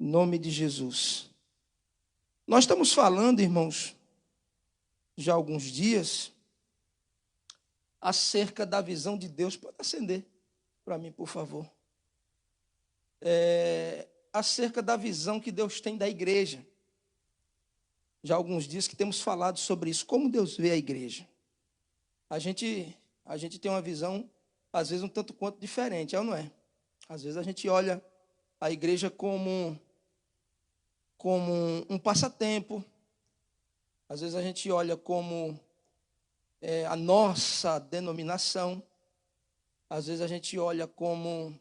Em nome de Jesus. Nós estamos falando, irmãos, já há alguns dias, acerca da visão de Deus. Pode acender para mim, por favor. Acerca da visão que Deus tem da igreja. Já há alguns dias que temos falado sobre isso. Como Deus vê a igreja? A gente tem uma visão, às vezes, um tanto quanto diferente, é ou não é? Às vezes a gente olha a igreja como um passatempo. Às vezes a gente olha como a nossa denominação. Às vezes a gente olha como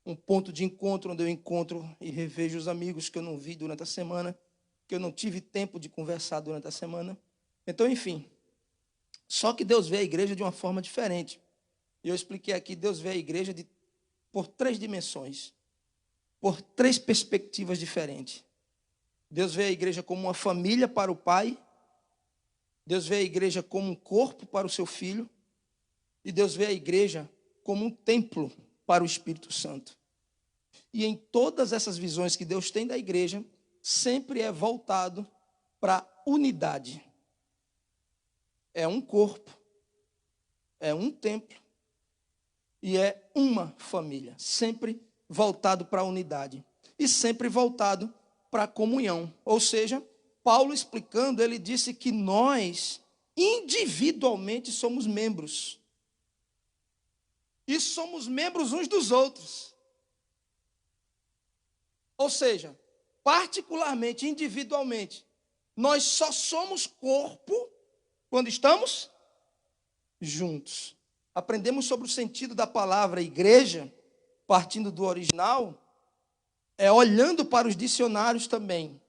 um ponto de encontro, onde eu encontro e revejo os amigos que eu não vi durante a semana, que eu não tive tempo de conversar durante a semana. Então, enfim, só que Deus vê a igreja de uma forma diferente. E eu expliquei aqui, Deus vê a igreja por 3 dimensões, por 3 perspectivas diferentes. Deus vê a igreja como uma família para o pai, Deus vê a igreja como um corpo para o seu filho, e Deus vê a igreja como um templo para o Espírito Santo. E em todas essas visões que Deus tem da igreja, sempre é voltado para a unidade. É um corpo, é um templo e é uma família. Sempre voltado para a unidade e sempre voltado para a comunhão. Ou seja, Paulo explicando, ele disse que nós individualmente somos membros. E somos membros uns dos outros. Ou seja, particularmente, individualmente, nós só somos corpo quando estamos juntos. Aprendemos sobre o sentido da palavra igreja, partindo do original, olhando para os dicionários também.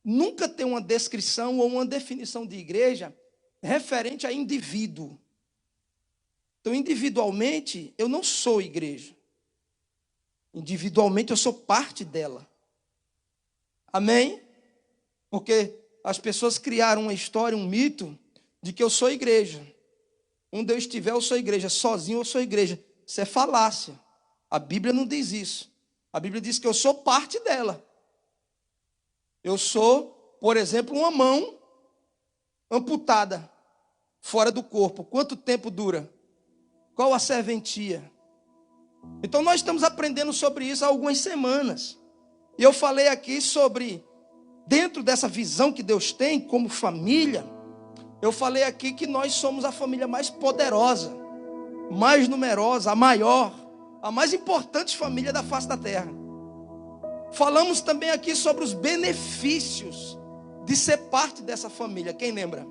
Nunca tem uma descrição ou uma definição de igreja referente a indivíduo. Então, individualmente, eu não sou igreja. Individualmente, eu sou parte dela. Amém? Porque as pessoas criaram uma história, um mito, de que eu sou igreja. Onde eu estiver, eu sou igreja. Sozinho, eu sou igreja. Isso é falácia. A Bíblia não diz isso. A Bíblia diz que eu sou parte dela. Eu sou, por exemplo, uma mão amputada, fora do corpo. Quanto tempo dura? Qual a serventia? Então nós estamos aprendendo sobre isso há algumas semanas. E eu falei aqui sobre, dentro dessa visão que Deus tem como família, eu falei aqui que nós somos a família mais poderosa, mais numerosa, a maior, a mais importante família da face da terra. Falamos também aqui sobre os benefícios de ser parte dessa família. Quem lembra?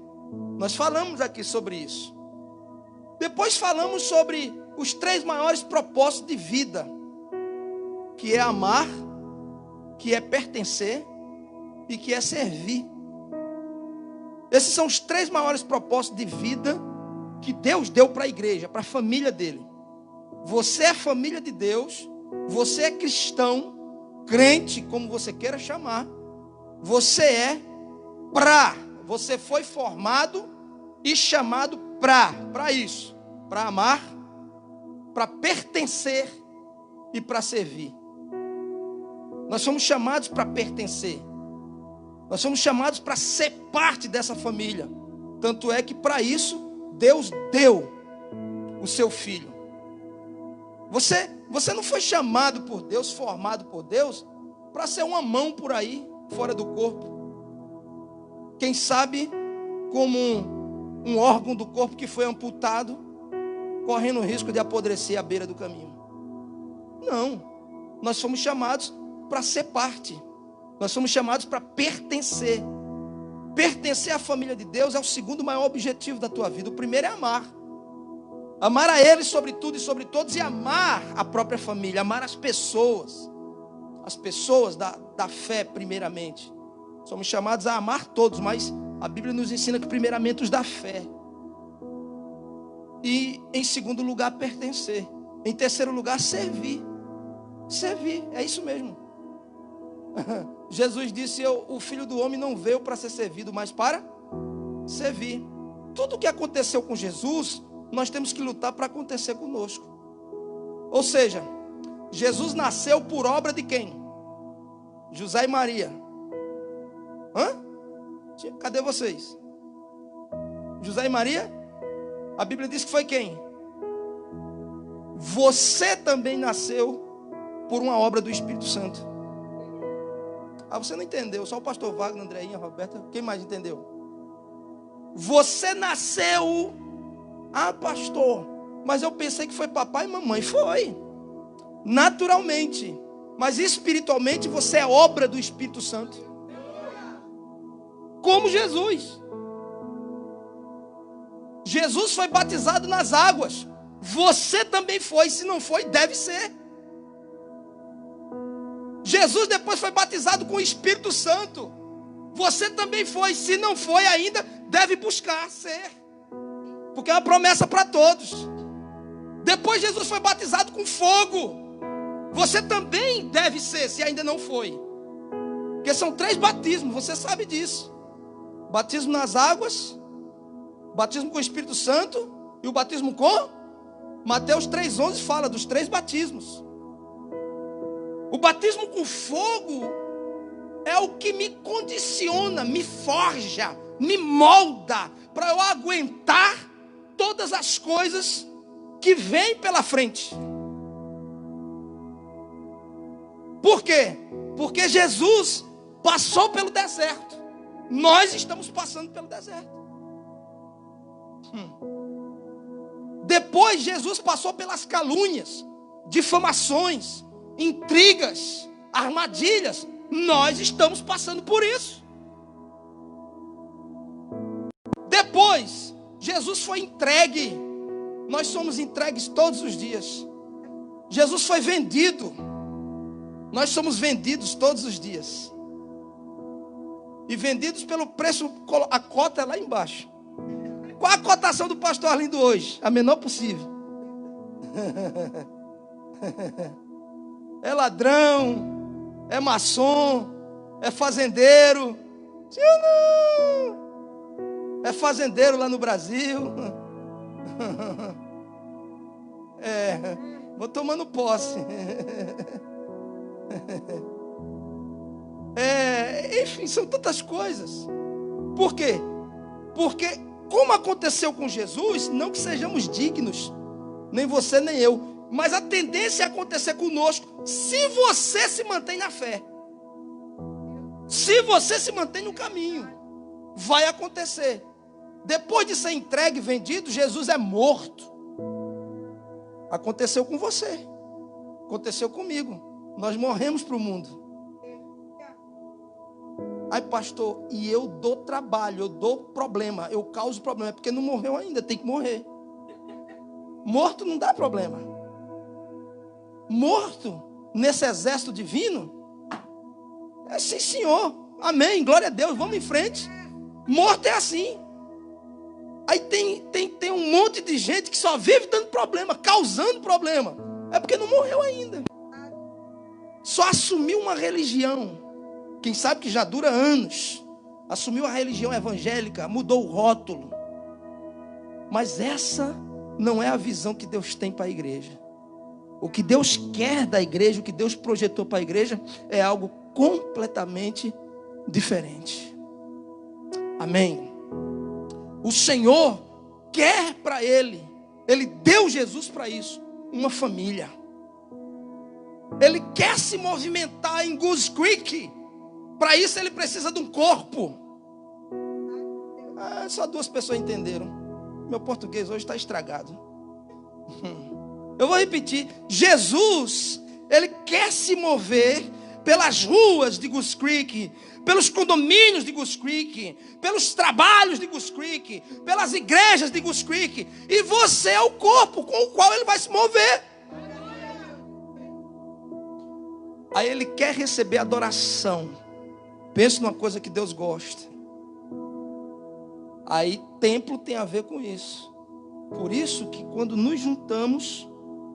Nós falamos aqui sobre isso. Depois falamos sobre os 3 maiores propósitos de vida, que é amar, que é pertencer e que é servir. Esses são os 3 maiores propósitos de vida que Deus deu para a igreja, para a família dele. Você é família de Deus, você é cristão, crente, como você queira chamar. Você foi formado e chamado para isso, para amar, para pertencer e para servir. Nós somos chamados para pertencer. Nós somos chamados para ser parte dessa família. Tanto é que para isso Deus deu o seu filho. Você não foi chamado por Deus, formado por Deus, para ser uma mão por aí, fora do corpo. Quem sabe, como um órgão do corpo que foi amputado, correndo o risco de apodrecer à beira do caminho. Não. Nós somos chamados para ser parte. Nós somos chamados para pertencer. Pertencer à família de Deus é o segundo maior objetivo da tua vida. O primeiro é amar. Amar a Ele sobre tudo e sobre todos, e amar a própria família, amar as pessoas da fé primeiramente. Somos chamados a amar todos, mas a Bíblia nos ensina que primeiramente os da fé. E em segundo lugar, pertencer. Em terceiro lugar, servir. Servir, é isso mesmo. Jesus disse, o Filho do Homem não veio para ser servido, mas para servir. Tudo o que aconteceu com Jesus, nós temos que lutar para acontecer conosco. Ou seja, Jesus nasceu por obra de quem? José e Maria. Cadê vocês? José e Maria? A Bíblia diz que foi quem? Você também nasceu por uma obra do Espírito Santo. Você não entendeu, só o pastor Wagner, Andreinha, Roberta. Quem mais entendeu? Você nasceu. Pastor, mas eu pensei que foi papai e mamãe. Foi, naturalmente. Mas espiritualmente você é obra do Espírito Santo. Como Jesus. Jesus foi batizado nas águas. Você também foi. Se não foi, deve ser. Jesus depois foi batizado com o Espírito Santo. Você também foi. Se não foi ainda, deve buscar ser. Porque é uma promessa para todos. Depois Jesus foi batizado com fogo. Você também deve ser, se ainda não foi. Porque são 3 batismos, você sabe disso. Batismo nas águas, batismo com o Espírito Santo e o batismo com? Mateus 3,11 fala dos 3 batismos. O batismo com fogo é o que me condiciona, me forja, me molda para eu aguentar todas as coisas que vêm pela frente. Por quê? Porque Jesus passou pelo deserto. Nós estamos passando pelo deserto. Depois Jesus passou pelas calúnias, difamações, intrigas, armadilhas. Nós estamos passando por isso. Depois Jesus foi entregue. Nós somos entregues todos os dias. Jesus foi vendido. Nós somos vendidos todos os dias. E vendidos pelo preço, a cota é lá embaixo. Qual a cotação do pastor Arlindo hoje? A menor possível. É ladrão, é maçom, é fazendeiro. Sim ou não? É fazendeiro lá no Brasil. Vou tomando posse. Enfim, são tantas coisas. Por quê? Porque como aconteceu com Jesus, não que sejamos dignos, nem você nem eu, mas a tendência é acontecer conosco se você se mantém na fé. Se você se mantém no caminho, vai acontecer. Depois de ser entregue, vendido, Jesus é morto. Aconteceu com você. Aconteceu comigo. Nós morremos para o mundo. Ai, pastor, e eu dou trabalho, eu dou problema, eu causo problema. É porque não morreu ainda, tem que morrer. Morto não dá problema. Morto nesse exército divino, sim, senhor. Amém, glória a Deus, vamos em frente. Morto é assim. Aí tem um monte de gente que só vive dando problema, causando problema. É porque não morreu ainda. Só assumiu uma religião. Quem sabe que já dura anos. Assumiu a religião evangélica, mudou o rótulo. Mas essa não é a visão que Deus tem para a igreja. O que Deus quer da igreja, o que Deus projetou para a igreja, é algo completamente diferente. Amém. O Senhor quer para Ele deu Jesus para isso, uma família. Ele quer se movimentar em Goose Creek. Para isso ele precisa de um corpo. Só 2 pessoas entenderam. Meu português hoje está estragado. Eu vou repetir. Jesus, ele quer se mover pelas ruas de Goose Creek, pelos condomínios de Goose Creek, pelos trabalhos de Goose Creek, pelas igrejas de Goose Creek. E você é o corpo com o qual ele vai se mover. Aí ele quer receber adoração. Pense numa coisa que Deus gosta. Aí templo tem a ver com isso. Por isso que quando nos juntamos,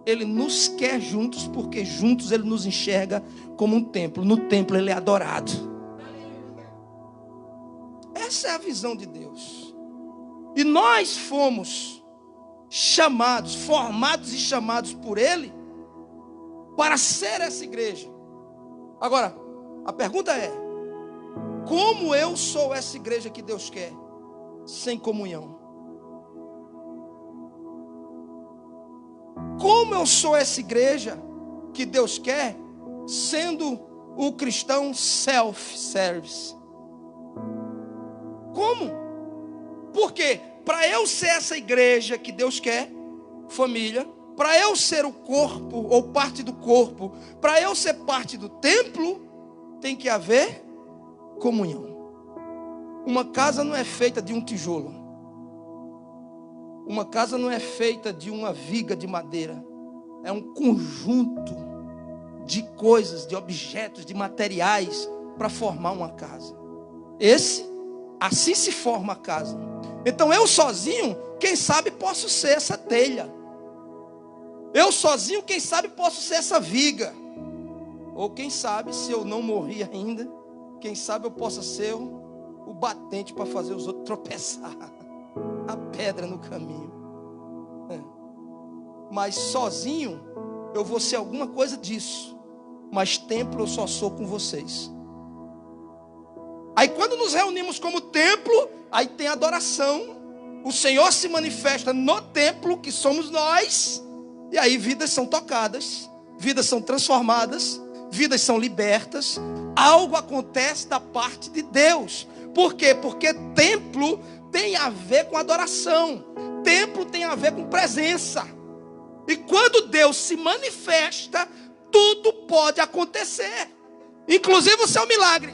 Ele nos quer juntos, porque juntos Ele nos enxerga como um templo. No templo Ele é adorado. Essa é a visão de Deus. E nós fomos chamados, formados e chamados por Ele para ser essa igreja. Agora, A pergunta é: como eu sou essa igreja que Deus quer sem comunhão? Como eu sou essa igreja que Deus quer sendo o cristão self-service? Como? Porque para eu ser essa igreja que Deus quer, família, para eu ser o corpo ou parte do corpo, para eu ser parte do templo, tem que haver comunhão. Uma casa não é feita de um tijolo. Uma casa não é feita de uma viga de madeira. É um conjunto de coisas, de objetos, de materiais para formar uma casa. Assim se forma a casa. Então eu sozinho, quem sabe posso ser essa telha. Eu sozinho, quem sabe posso ser essa viga. Ou quem sabe, se eu não morri ainda, quem sabe eu possa ser o batente para fazer os outros tropeçar. A pedra no caminho. Mas sozinho eu vou ser alguma coisa disso. Mas templo eu só sou com vocês. Aí quando nos reunimos como templo, aí tem adoração. O Senhor se manifesta no templo, que somos nós. E aí vidas são tocadas, vidas são transformadas, vidas são libertas. Algo acontece da parte de Deus. Por quê? Porque templo tem a ver com adoração. Templo tem a ver com presença. E quando Deus se manifesta, tudo pode acontecer. Inclusive o seu milagre.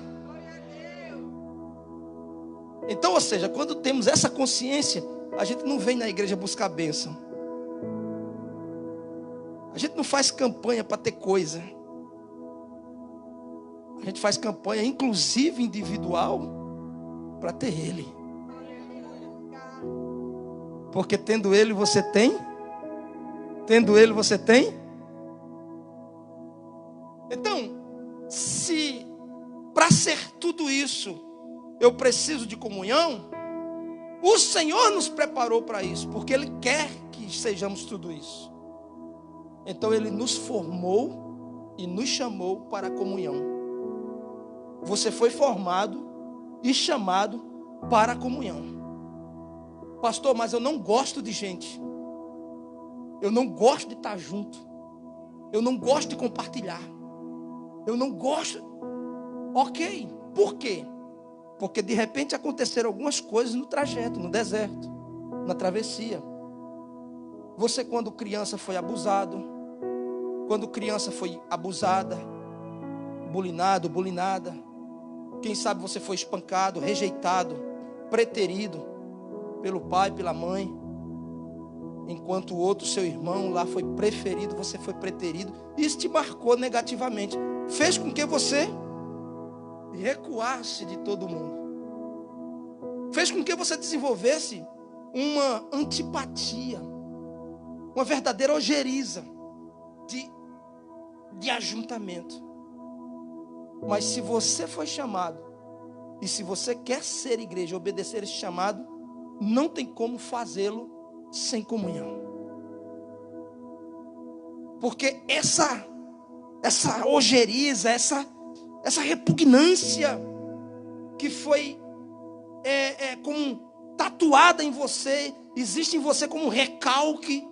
Então, ou seja, quando temos essa consciência, a gente não vem na igreja buscar bênção. A gente não faz campanha para ter coisa. A gente faz campanha, inclusive individual, para ter Ele. Porque tendo Ele você tem. Tendo Ele você tem. Então, se para ser tudo isso eu preciso de comunhão, o Senhor nos preparou para isso, porque Ele quer que sejamos tudo isso. Então Ele nos formou e nos chamou para a comunhão. Você foi formado e chamado para a comunhão. Pastor, mas eu não gosto de gente. Eu não gosto de estar junto. Eu não gosto de compartilhar. Eu não gosto. Ok, por quê? Porque de repente aconteceram algumas coisas no trajeto, no deserto, na travessia. Você quando criança foi abusado. Quando criança foi abusada, bulinado, bulinada. Quem sabe você foi espancado, rejeitado, preterido pelo pai, pela mãe. Enquanto o outro, seu irmão lá foi preferido, você foi preterido. Isso te marcou negativamente. Fez com que você recuasse de todo mundo. Fez com que você desenvolvesse uma antipatia, uma verdadeira ojeriza de ajuntamento. Mas se você foi chamado, e se você quer ser igreja, obedecer esse chamado, não tem como fazê-lo sem comunhão. Porque essa ojeriza, essa repugnância que foi como tatuada em você, existe em você como um recalque,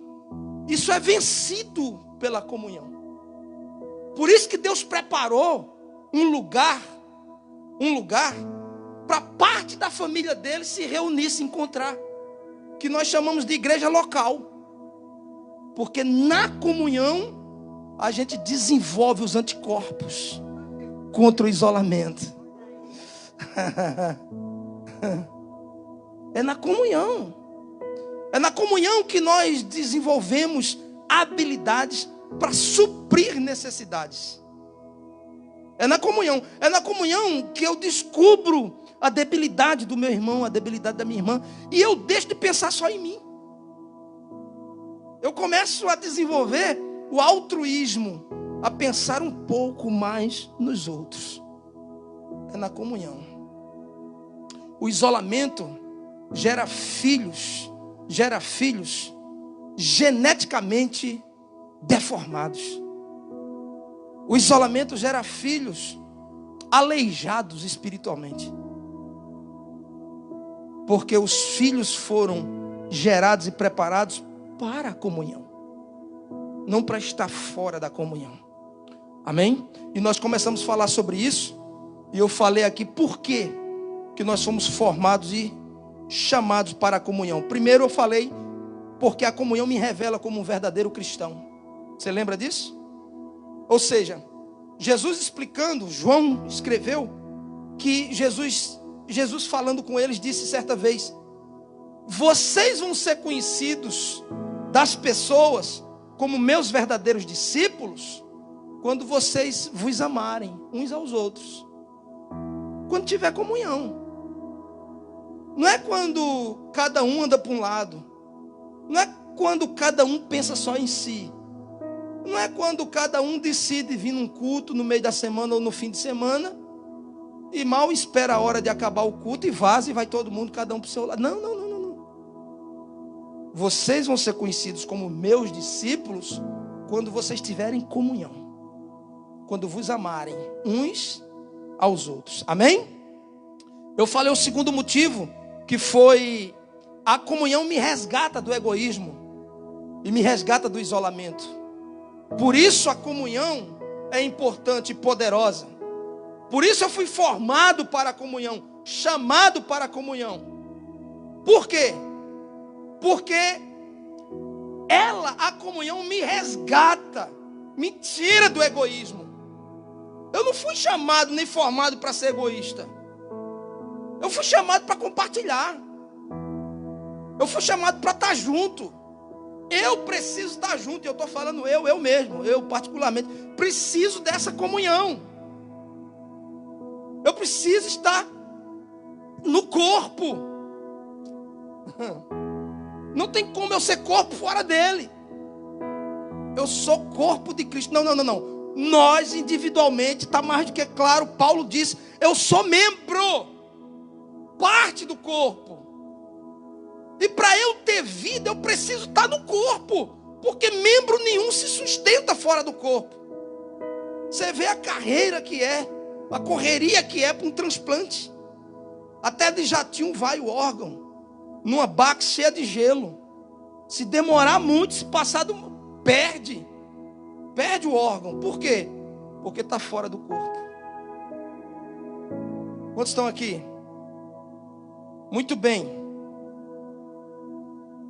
isso é vencido pela comunhão. Por isso que Deus preparou um lugar para parte da família dele se reunir, se encontrar, que nós chamamos de igreja local. Porque na comunhão a gente desenvolve os anticorpos contra o isolamento. É na comunhão. É na comunhão que nós desenvolvemos habilidades para suprir necessidades. É na comunhão que eu descubro a debilidade do meu irmão, a debilidade da minha irmã, e eu deixo de pensar só em mim. Eu começo a desenvolver o altruísmo, a pensar um pouco mais nos outros. É na comunhão. O isolamento gera filhos geneticamente deformados. O isolamento gera filhos aleijados espiritualmente. Porque os filhos foram gerados e preparados para a comunhão, não para estar fora da comunhão. Amém? E nós começamos a falar sobre isso. E eu falei aqui por que nós somos formados e chamados para a comunhão. Primeiro eu falei porque a comunhão me revela como um verdadeiro cristão. Você lembra disso? Ou seja, Jesus explicando, João escreveu que Jesus falando com eles disse certa vez: vocês vão ser conhecidos das pessoas como meus verdadeiros discípulos quando vocês vos amarem uns aos outros. Quando tiver comunhão. Não é quando cada um anda para um lado. Não é quando cada um pensa só em si. Não é quando cada um decide vir num culto no meio da semana ou no fim de semana e mal espera a hora de acabar o culto e vaza e vai todo mundo, cada um para o seu lado. Não. Vocês vão ser conhecidos como meus discípulos quando vocês tiverem comunhão. Quando vos amarem uns aos outros. Amém? Eu falei o segundo motivo, que foi: a comunhão me resgata do egoísmo e me resgata do isolamento. Por isso a comunhão é importante e poderosa. Por isso eu fui formado para a comunhão, chamado para a comunhão. Por quê? Porque a comunhão me resgata, me tira do egoísmo. Eu não fui chamado nem formado para ser egoísta. Eu fui chamado para compartilhar. Eu fui chamado para estar junto. Eu preciso estar junto. E eu estou falando eu mesmo. Eu particularmente preciso dessa comunhão. Eu preciso estar no corpo. Não tem como eu ser corpo fora dele. Eu sou corpo de Cristo. Não. Nós individualmente, está mais do que claro, Paulo diz: eu sou membro, parte do corpo. E para eu ter vida, eu preciso estar no corpo, porque membro nenhum se sustenta fora do corpo. Você vê a carreira que é, a correria que é para um transplante. Até de jatinho vai o órgão, numa bacia cheia de gelo. Se demorar muito, se passar perde o órgão. Por quê? Porque está fora do corpo. Quantos estão aqui? Muito bem.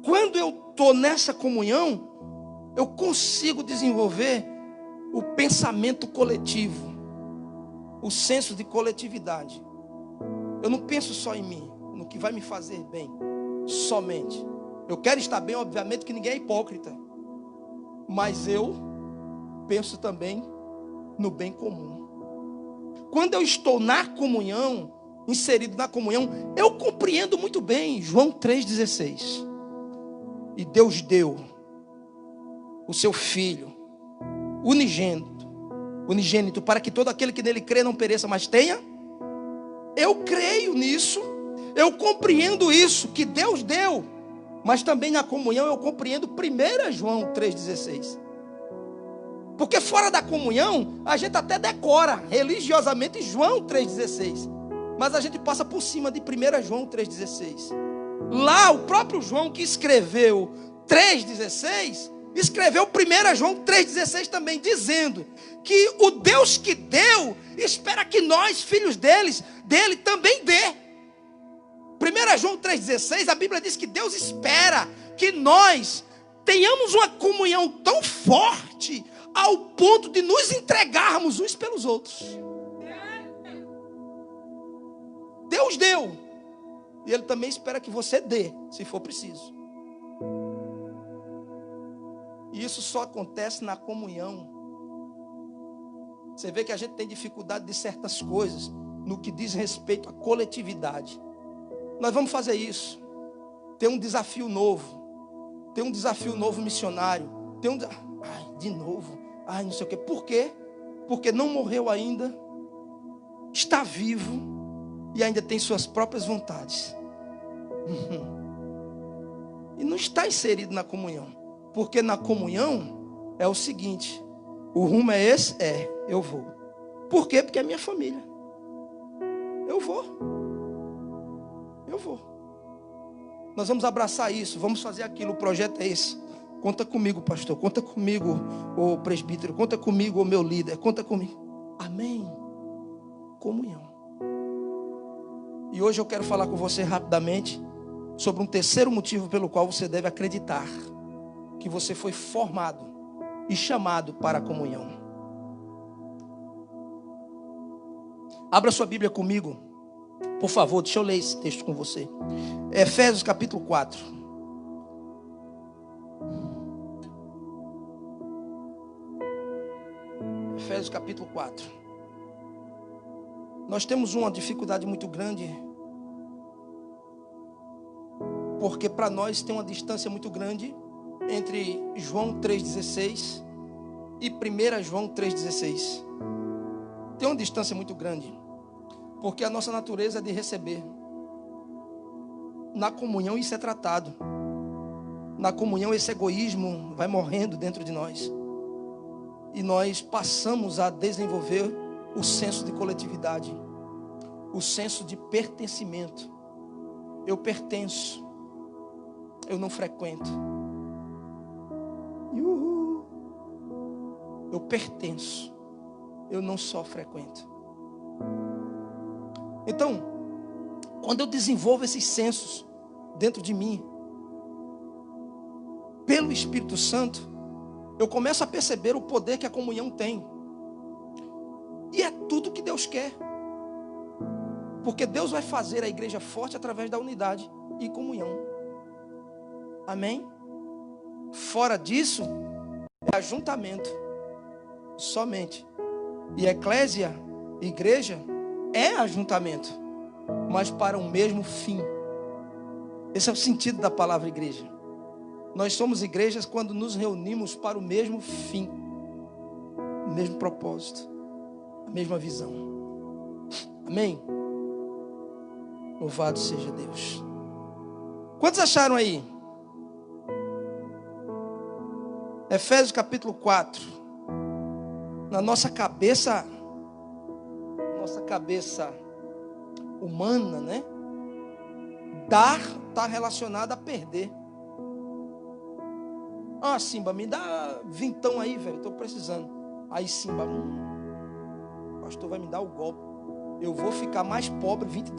Quando eu estou nessa comunhão, eu consigo desenvolver o pensamento coletivo, o senso de coletividade. Eu não penso só em mim, no que vai me fazer bem, somente. Eu quero estar bem, obviamente que ninguém é hipócrita, mas eu penso também no bem comum. Quando eu estou na comunhão, inserido na comunhão, eu compreendo muito bem João 3,16. E Deus deu o seu Filho unigênito, para que todo aquele que nele crê não pereça, mas tenha. Eu creio nisso, eu compreendo isso, que Deus deu. Mas também na comunhão eu compreendo 1 João 3,16. Porque fora da comunhão, a gente até decora religiosamente João 3,16. Mas a gente passa por cima de 1 João 3,16. Lá o próprio João que escreveu 3,16, escreveu 1 João 3,16 também, dizendo que o Deus que deu, espera que nós, filhos dele também dê. 1 João 3,16, a Bíblia diz que Deus espera que nós tenhamos uma comunhão tão forte ao ponto de nos entregarmos uns pelos outros. Deus deu, e Ele também espera que você dê, se for preciso. E isso só acontece na comunhão. Você vê que a gente tem dificuldade de certas coisas no que diz respeito à coletividade. Nós vamos fazer isso. Tem um desafio novo. Tem um desafio novo missionário. De novo. Não sei o quê. Por quê? Porque não morreu ainda. Está vivo. E ainda tem suas próprias vontades. E não está inserido na comunhão. Porque na comunhão é o seguinte: o rumo é esse? Eu vou. Por quê? Porque é minha família. Eu vou. Nós vamos abraçar isso, vamos fazer aquilo, o projeto é esse. Conta comigo, pastor, conta comigo, ô presbítero, conta comigo, ô meu líder, conta comigo. Amém. Comunhão. E hoje eu quero falar com você rapidamente sobre um terceiro motivo pelo qual você deve acreditar que você foi formado e chamado para a comunhão. Abra sua Bíblia comigo, por favor, deixa eu ler esse texto com você. Efésios capítulo 4. Efésios capítulo 4. Nós temos uma dificuldade muito grande, porque para nós tem uma distância muito grande entre João 3,16 e 1 João 3,16. Tem uma distância muito grande, porque a nossa natureza é de receber. Na comunhão isso é tratado. Na comunhão esse egoísmo vai morrendo dentro de nós. E nós passamos a desenvolver o senso de coletividade, o senso de pertencimento. Eu pertenço, eu não frequento. Eu pertenço, eu não só frequento. Então, quando eu desenvolvo esses sensos dentro de mim, pelo Espírito Santo, eu começo a perceber o poder que a comunhão tem. E é tudo que Deus quer. Porque Deus vai fazer a igreja forte através da unidade e comunhão. Amém? Fora disso, é ajuntamento. Somente. E eclésia, igreja, é ajuntamento, mas para o mesmo fim. Esse é o sentido da palavra igreja. Nós somos igrejas quando nos reunimos para o mesmo fim, o mesmo propósito, a mesma visão. Amém? Louvado seja Deus. Quantos acharam aí? Efésios capítulo 4. Na nossa cabeça humana, né? Dar está relacionado a perder. Ah, Simba, me dá vintão aí, velho, estou precisando. Aí Simba, o pastor vai me dar o golpe. Eu vou ficar mais pobre, $20.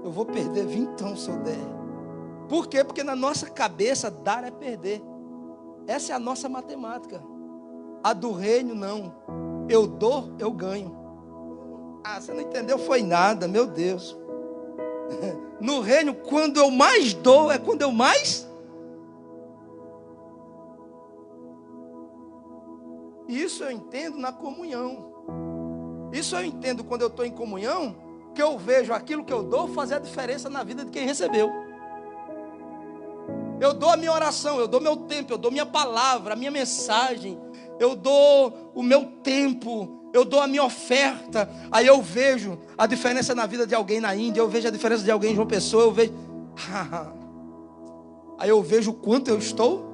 Eu vou perder vintão se eu der. Por quê? Porque na nossa cabeça dar é perder. Essa é a nossa matemática. A do reino não. Eu dou, eu ganho. Ah, você não entendeu? Foi nada, meu Deus. No reino, quando eu mais dou, é quando eu mais... Isso eu entendo na comunhão. Isso eu entendo quando eu estou em comunhão, que eu vejo aquilo que eu dou fazer a diferença na vida de quem recebeu. Eu dou a minha oração, eu dou meu tempo, eu dou minha palavra, a minha mensagem, eu dou o meu tempo, eu dou a minha oferta. Aí eu vejo a diferença na vida de alguém na Índia, eu vejo a diferença de alguém em João Pessoa, eu vejo... Aí eu vejo o quanto eu estou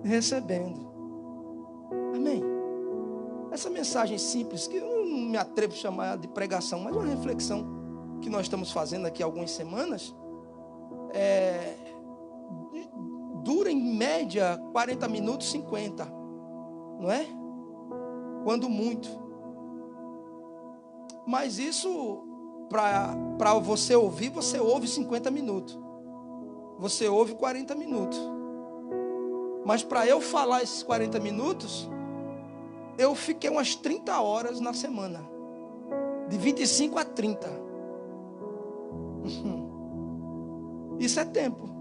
recebendo. Amém? Essa mensagem simples, que eu não me atrevo a chamar de pregação, mas uma reflexão que nós estamos fazendo aqui há algumas semanas, dura em média 40 minutos, 50, não é? Quando muito. Mas isso, para você ouvir, você ouve 50 minutos. Você ouve 40 minutos. Mas para eu falar esses 40 minutos, eu fiquei umas 30 horas na semana. De 25 a 30. Isso é tempo.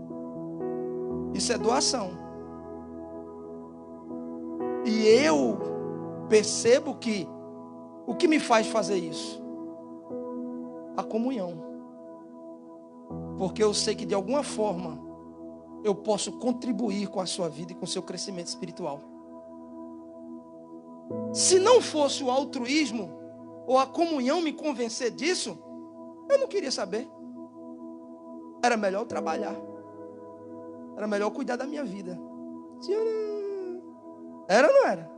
Isso é doação. E eu percebo que o que me faz fazer isso? A comunhão. Porque eu sei que de alguma forma eu posso contribuir com a sua vida e com o seu crescimento espiritual. Se não fosse o altruísmo ou a comunhão me convencer disso, eu não queria saber. Era melhor trabalhar. Era melhor cuidar da minha vida. Era ou não era?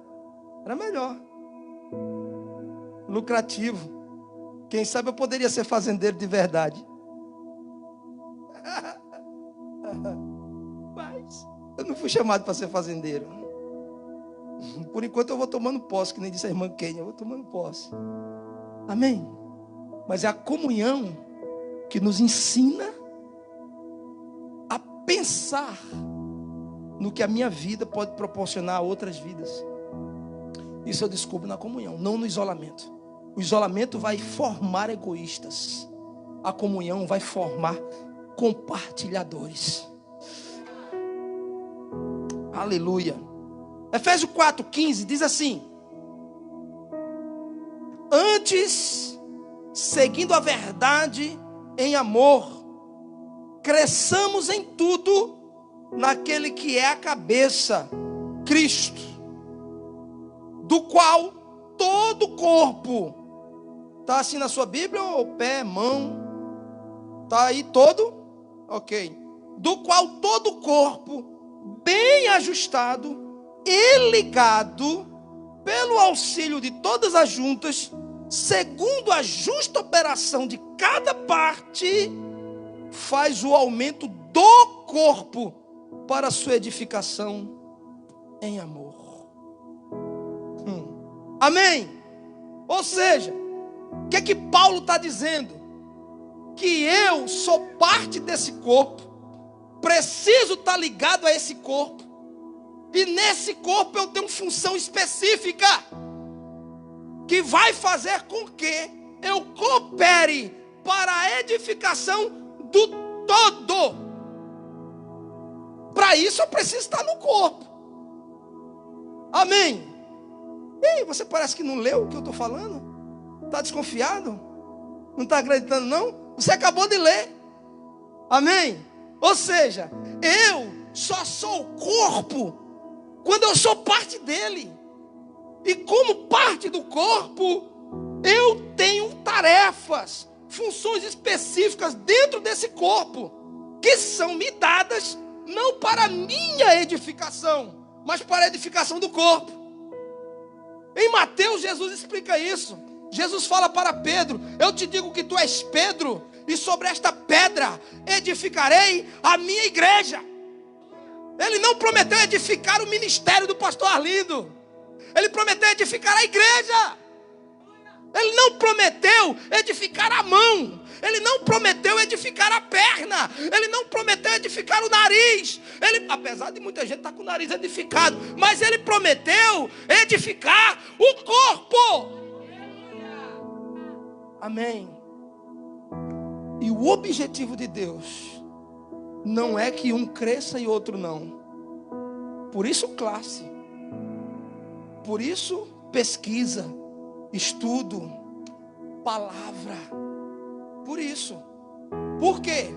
Era melhor. Lucrativo. Quem sabe eu poderia ser fazendeiro de verdade. Mas eu não fui chamado para ser fazendeiro. Por enquanto eu vou tomando posse, que nem disse a irmã Kênia, eu vou tomando posse. Amém? Mas é a comunhão que nos ensina a pensar no que a minha vida pode proporcionar a outras vidas. Isso eu descubro na comunhão, não no isolamento. O isolamento vai formar egoístas. A comunhão vai formar compartilhadores. Aleluia. Efésios 4:15 diz assim: antes, seguindo a verdade em amor, cresçamos em tudo naquele que é a cabeça, Cristo, do qual todo o corpo, está assim na sua Bíblia, ou pé, mão, está aí todo? Ok. Do qual todo o corpo, bem ajustado e ligado, pelo auxílio de todas as juntas, segundo a justa operação de cada parte, faz o aumento do corpo para a sua edificação em amor. Amém? Ou seja, o que é que Paulo está dizendo? Que eu sou parte desse corpo, preciso estar ligado a esse corpo, e nesse corpo eu tenho função específica, que vai fazer com que eu coopere para a edificação do todo. Para isso eu preciso estar no corpo. Amém? Ei, você parece que não leu o que eu estou falando? Está desconfiado? Não está acreditando não? Você acabou de ler. Amém? Ou seja, eu só sou o corpo quando eu sou parte dele. E como parte do corpo, eu tenho tarefas, funções específicas dentro desse corpo, que são me dadas não para a minha edificação, mas para a edificação do corpo. Em Mateus, Jesus explica isso. Jesus fala para Pedro: eu te digo que tu és Pedro, e sobre esta pedra edificarei a minha igreja. Ele não prometeu edificar o ministério do pastor Arlindo. Ele prometeu edificar a igreja. Ele não prometeu edificar a mão. Ele não prometeu edificar a perna. Ele não prometeu edificar o nariz. Ele, apesar de muita gente estar com o nariz edificado, mas ele prometeu edificar o corpo. Amém. E o objetivo de Deus não é que um cresça e outro não. Por isso classe. Por isso pesquisa, estudo, palavra. Por isso. Por quê?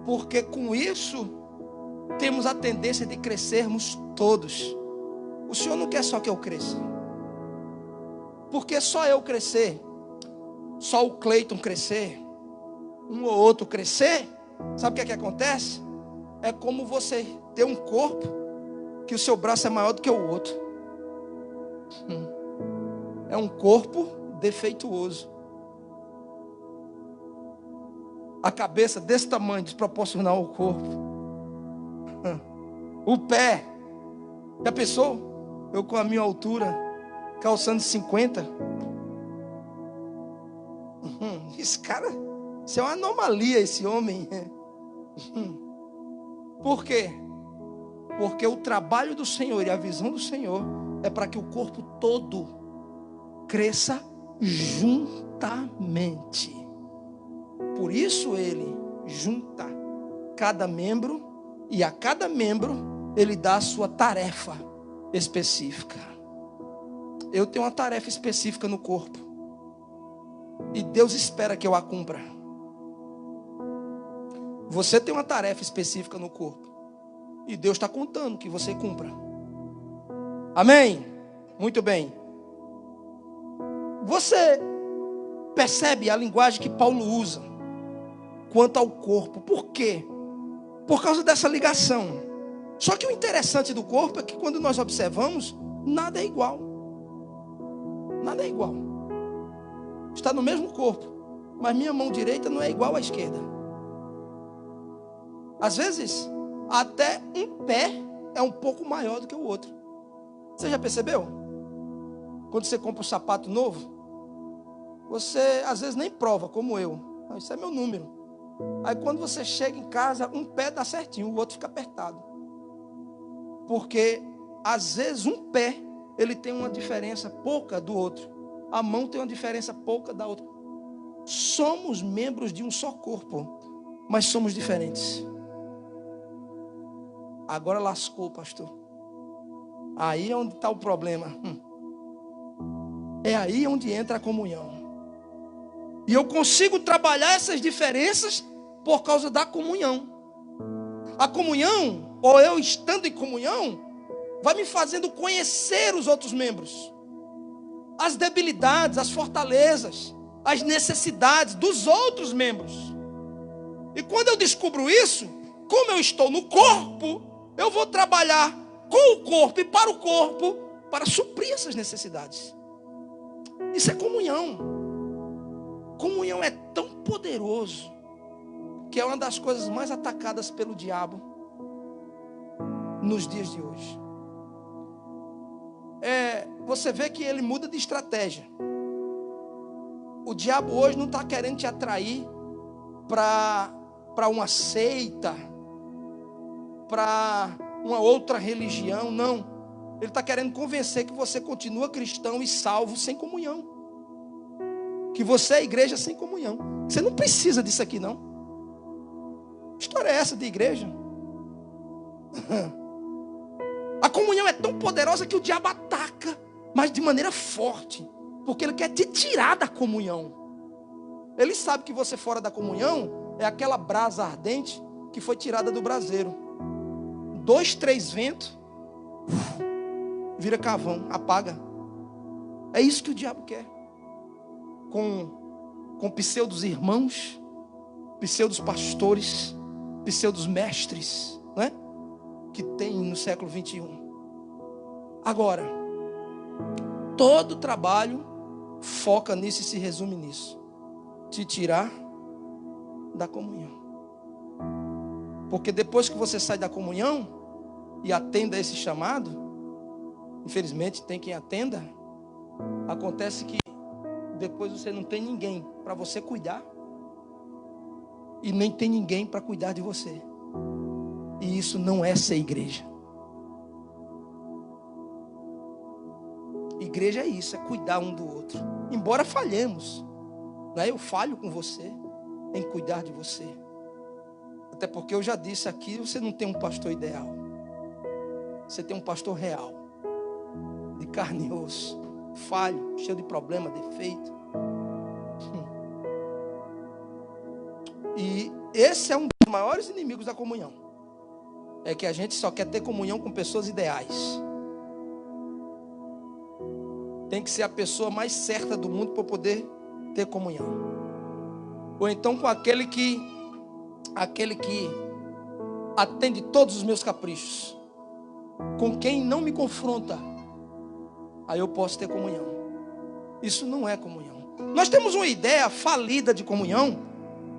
Porque com isso temos a tendência de crescermos todos. O Senhor não quer só que eu cresça. Porque só eu crescer, só o Cleiton crescer, um ou outro crescer, sabe o que acontece? É como você ter um corpo que o seu braço é maior do que o outro. É um corpo defeituoso. A cabeça desse tamanho, desproporcional ao corpo. O pé. Já pensou? Eu com a minha altura, calçando 50. Esse cara, isso é uma anomalia, esse homem. Por quê? Porque o trabalho do Senhor e a visão do Senhor é para que o corpo todo cresça juntamente. Por isso ele junta cada membro, e a cada membro ele dá a sua tarefa específica. Eu tenho uma tarefa específica no corpo, e Deus espera que eu a cumpra. Você tem uma tarefa específica no corpo, e Deus está contando que você cumpra. Amém? Muito bem. Você percebe a linguagem que Paulo usa quanto ao corpo? Por quê? Por causa dessa ligação. Só que o interessante do corpo é que quando nós observamos, nada é igual. Nada é igual. Está no mesmo corpo, mas minha mão direita não é igual à esquerda. Às vezes, até um pé é um pouco maior do que o outro. Você já percebeu? Quando você compra um sapato novo, você às vezes nem prova, como eu. Isso é meu número. Aí quando você chega em casa, um pé dá certinho, o outro fica apertado. Porque às vezes um pé, ele tem uma diferença pouca do outro. A mão tem uma diferença pouca da outra. Somos membros de um só corpo, mas somos diferentes. Agora lascou, pastor. Aí é onde está o problema. É aí onde entra a comunhão. E eu consigo trabalhar essas diferenças por causa da comunhão. A comunhão, ou eu estando em comunhão, vai me fazendo conhecer os outros membros. As debilidades, as fortalezas, as necessidades dos outros membros. E quando eu descubro isso, como eu estou no corpo, eu vou trabalhar com o corpo e para o corpo para suprir essas necessidades. Isso é comunhão. Comunhão é tão poderoso que é uma das coisas mais atacadas pelo diabo nos dias de hoje. Você vê que ele muda de estratégia. O diabo hoje não está querendo te atrair para uma seita, para uma outra religião, não. Ele está querendo convencer que você continua cristão e salvo sem comunhão. Que você é igreja sem comunhão. Você não precisa disso aqui, não. Que história é essa de igreja? A comunhão é tão poderosa que o diabo ataca, mas de maneira forte. Porque ele quer te tirar da comunhão. Ele sabe que você fora da comunhão é aquela brasa ardente que foi tirada do braseiro. 2, 3 ventos, vira carvão, apaga. É isso que o diabo quer. Com pseudos irmãos, pseudos pastores, pseudos mestres, né? Que tem no século 21. Agora, todo trabalho foca nisso e se resume nisso: te tirar da comunhão. Porque depois que você sai da comunhão e atenda esse chamado, infelizmente tem quem atenda, acontece que depois você não tem ninguém para você cuidar e nem tem ninguém para cuidar de você. E isso não é ser igreja. Igreja é isso, é cuidar um do outro. Embora falhemos, né? Eu falho com você em cuidar de você. Até porque eu já disse aqui, você não tem um pastor ideal. Você tem um pastor real, de carne e osso, falho, cheio de problema, defeito. E esse é um dos maiores inimigos da comunhão. É que a gente só quer ter comunhão com pessoas ideais. Tem que ser a pessoa mais certa do mundo para poder ter comunhão. Ou então com aquele que atende todos os meus caprichos. Com quem não me confronta, aí eu posso ter comunhão. Isso não é comunhão. Nós temos uma ideia falida de comunhão,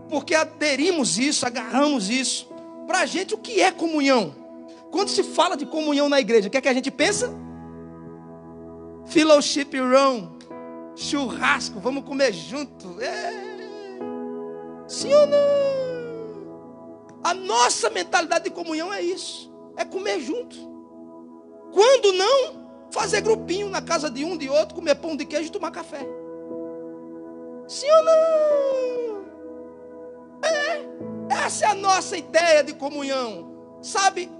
porque aderimos isso, agarramos isso. Para a gente, o que é comunhão? Quando se fala de comunhão na igreja, o que é que a gente pensa? Fellowship room, churrasco, vamos comer junto. Sim ou não? A nossa mentalidade de comunhão é isso, é comer junto. Quando não, fazer grupinho na casa de um, de outro, comer pão de queijo e tomar café. Sim ou não? Essa é a nossa ideia de comunhão, sabe?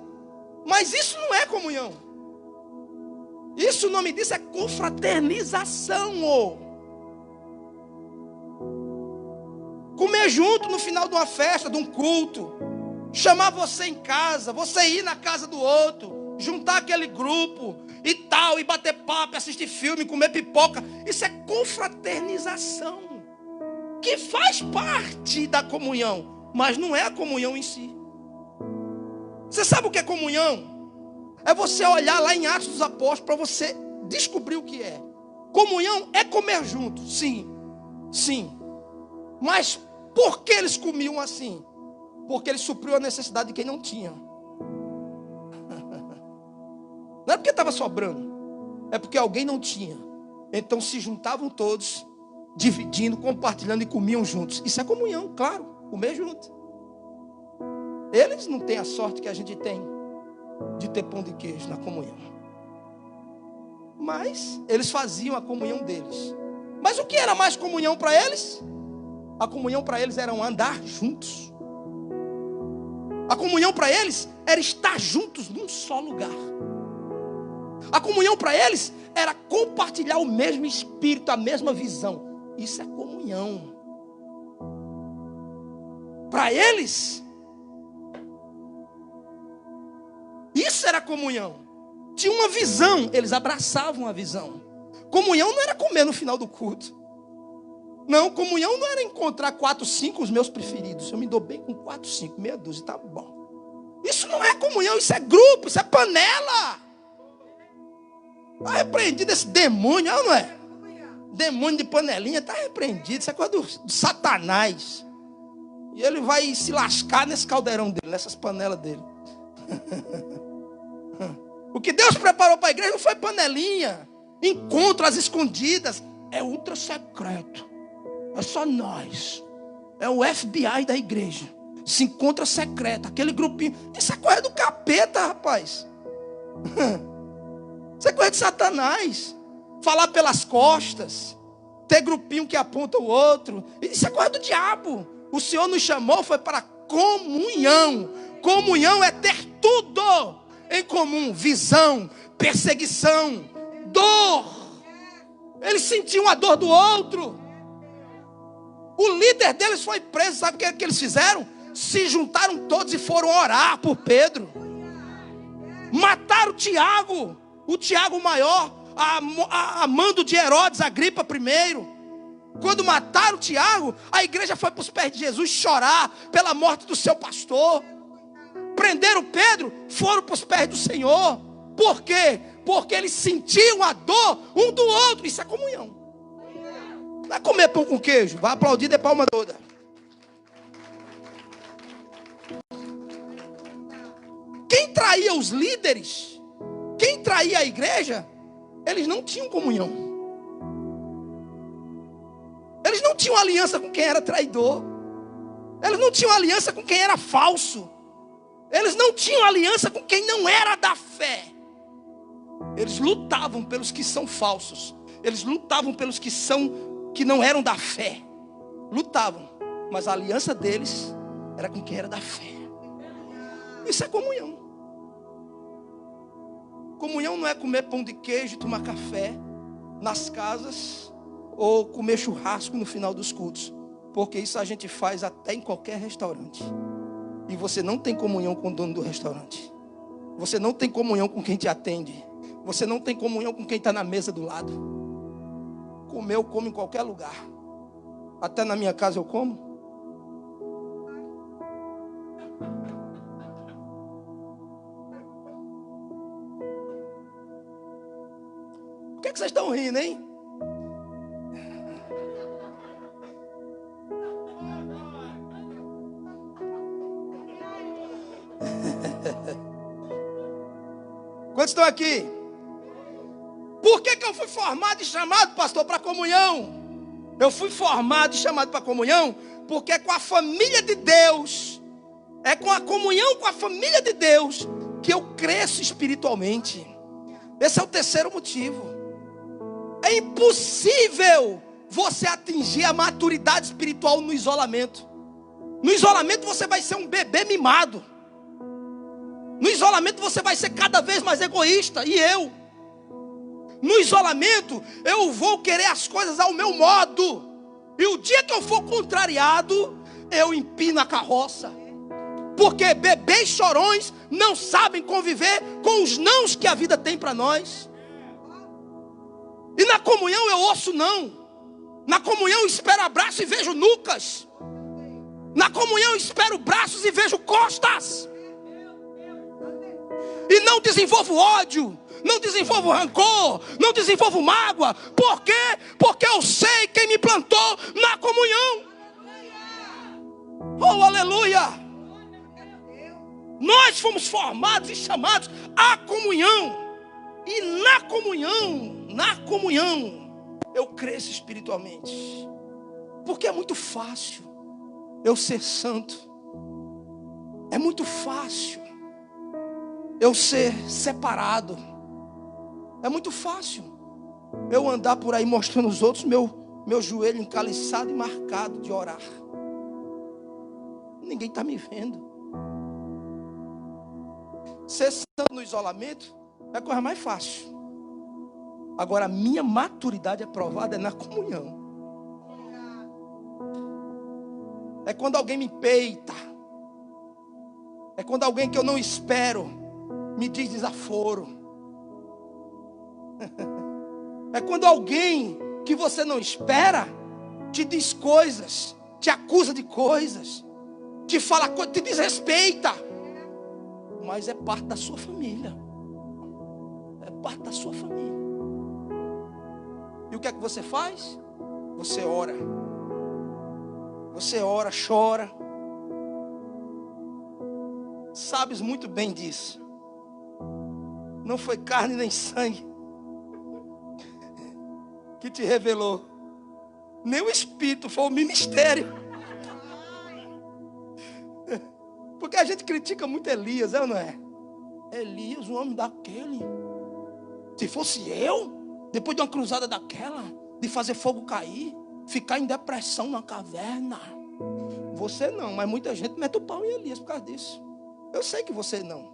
Mas isso não é comunhão. Isso, o nome disso é confraternização. Comer junto no final de uma festa, de um culto. Chamar você em casa, você ir na casa do outro, juntar aquele grupo e tal, e bater papo, assistir filme, comer pipoca. Isso é confraternização, que faz parte da comunhão, mas não é a comunhão em si. Você sabe o que é comunhão? É você olhar lá em Atos dos Apóstolos para você descobrir o que é. Comunhão é comer junto, sim, sim. Mas por que eles comiam assim? Porque ele supriu a necessidade de quem não tinha. Não é porque estava sobrando, é porque alguém não tinha. Então se juntavam todos, dividindo, compartilhando e comiam juntos. Isso é comunhão, claro, comer junto. Eles não têm a sorte que a gente tem de ter pão de queijo na comunhão. Mas eles faziam a comunhão deles. Mas o que era mais comunhão para eles? A comunhão para eles era andar juntos. A comunhão para eles era estar juntos num só lugar. A comunhão para eles era compartilhar o mesmo espírito, a mesma visão. Isso é comunhão. Para eles, isso era comunhão. Tinha uma visão, eles abraçavam a visão. Comunhão não era comer no final do culto. Não, comunhão não era encontrar 4, 5 os meus preferidos. Eu me dou bem com 4, 5, meia dúzia, tá bom. Isso não é comunhão, isso é grupo, isso é panela. Está repreendido esse demônio, não é? Demônio de panelinha, está repreendido. Isso é coisa do Satanás. E ele vai se lascar nesse caldeirão dele, nessas panelas dele. O que Deus preparou para a igreja não foi panelinha, encontro às escondidas. É ultra secreto. É só nós. É o FBI da igreja. Se encontra secreto, aquele grupinho. Isso é coisa do capeta, rapaz. Isso é coisa de Satanás. Falar pelas costas, ter grupinho que aponta o outro. Isso é coisa do diabo. O Senhor nos chamou foi para comunhão. Comunhão é ter tudo em comum. Visão, perseguição, dor. Eles sentiam a dor do outro. O líder deles foi preso. Sabe o que eles fizeram? Se juntaram todos e foram orar por Pedro. Mataram Tiago, o Tiago maior, a mando de Herodes Agripa I. Quando mataram Tiago, a igreja foi para os pés de Jesus chorar pela morte do seu pastor. Prenderam Pedro, foram para os pés do Senhor. Por quê? Porque eles sentiam a dor um do outro. Isso é comunhão. Não é comer pão com queijo. Vai aplaudir de palma toda. Quem traía os líderes, quem traía a igreja, eles não tinham comunhão. Eles não tinham aliança com quem era traidor. Eles não tinham aliança com quem era falso. Eles não tinham aliança com quem não era da fé. Eles lutavam pelos que são falsos. Eles lutavam pelos que não eram da fé. Lutavam, mas a aliança deles era com quem era da fé. Isso é comunhão. Comunhão não é comer pão de queijo e tomar café nas casas ou comer churrasco no final dos cultos, porque isso a gente faz até em qualquer restaurante. E você não tem comunhão com o dono do restaurante. Você não tem comunhão com quem te atende. Você não tem comunhão com quem está na mesa do lado. Comer eu como em qualquer lugar. Até na minha casa eu como. Por que vocês estão rindo, hein? Quantos estão aqui? Por que eu fui formado e chamado, pastor, para comunhão? Eu fui formado e chamado para comunhão porque é com a família de Deus, é com a comunhão com a família de Deus que eu cresço espiritualmente. Esse é o terceiro motivo. É impossível você atingir a maturidade espiritual no isolamento. No isolamento você vai ser um bebê mimado. No isolamento você vai ser cada vez mais egoísta. E eu? No isolamento eu vou querer as coisas ao meu modo. E o dia que eu for contrariado, eu empino a carroça. Porque bebês chorões não sabem conviver com os nãos que a vida tem para nós. E na comunhão eu ouço não. Na comunhão eu espero abraço e vejo nucas. Na comunhão eu espero braços e vejo costas. E não desenvolvo ódio, não desenvolvo rancor, não desenvolvo mágoa. Por quê? Porque eu sei quem me plantou na comunhão. Aleluia! Nós fomos formados e chamados à comunhão. E na comunhão, eu cresço espiritualmente. Porque é muito fácil eu ser santo. É muito fácil eu ser separado. É muito fácil eu andar por aí mostrando aos outros meu joelho encaliçado e marcado de orar. Ninguém está me vendo. Ser santo no isolamento é a coisa mais fácil. Agora, a minha maturidade é provada na comunhão. É quando alguém me peita. É quando alguém que eu não espero me diz desaforo. É quando alguém que você não espera te diz coisas, te acusa de coisas, te fala coisas, te desrespeita. Mas é parte da sua família. É parte da sua família. E o que é que você faz? Você ora. Você ora, chora. Sabes muito bem disso. Não foi carne nem sangue que te revelou. Nem o Espírito, foi o ministério. Porque a gente critica muito Elias, é ou não é? Elias, um homem daquele. Se fosse eu, depois de uma cruzada daquela, de fazer fogo cair, ficar em depressão na caverna. Você não, mas muita gente mete o pau em Elias por causa disso. Eu sei que você não.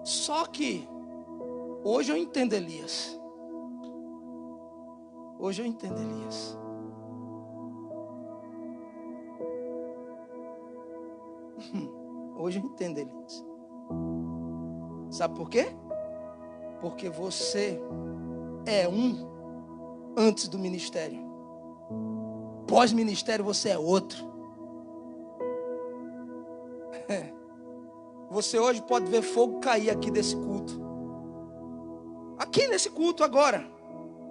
Só que hoje eu entendo Elias. Hoje eu entendo Elias. Hoje eu entendo Elias. Sabe por quê? Porque você é um antes do ministério. Pós-ministério você é outro. Você hoje pode ver fogo cair aqui desse culto. Aqui nesse culto agora.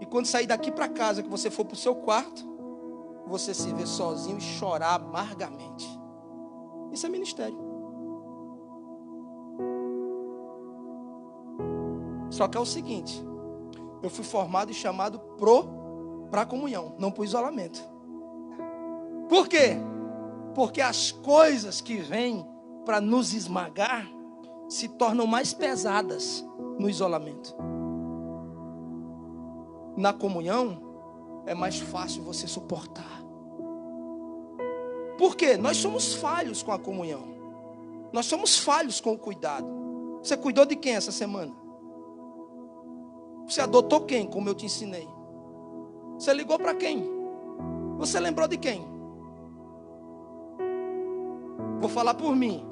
E quando sair daqui para casa, que você for para o seu quarto, você se vê sozinho e chorar amargamente. Isso é ministério. Só que é o seguinte: eu fui formado e chamado para a comunhão, não para o isolamento. Por quê? Porque as coisas que vêm para nos esmagar se tornam mais pesadas no isolamento. Na comunhão é mais fácil você suportar. Por quê? Nós somos falhos com a comunhão. Nós somos falhos com o cuidado. Você cuidou de quem essa semana? Você adotou quem, como eu te ensinei? Você ligou para quem? Você lembrou de quem? Vou falar por mim.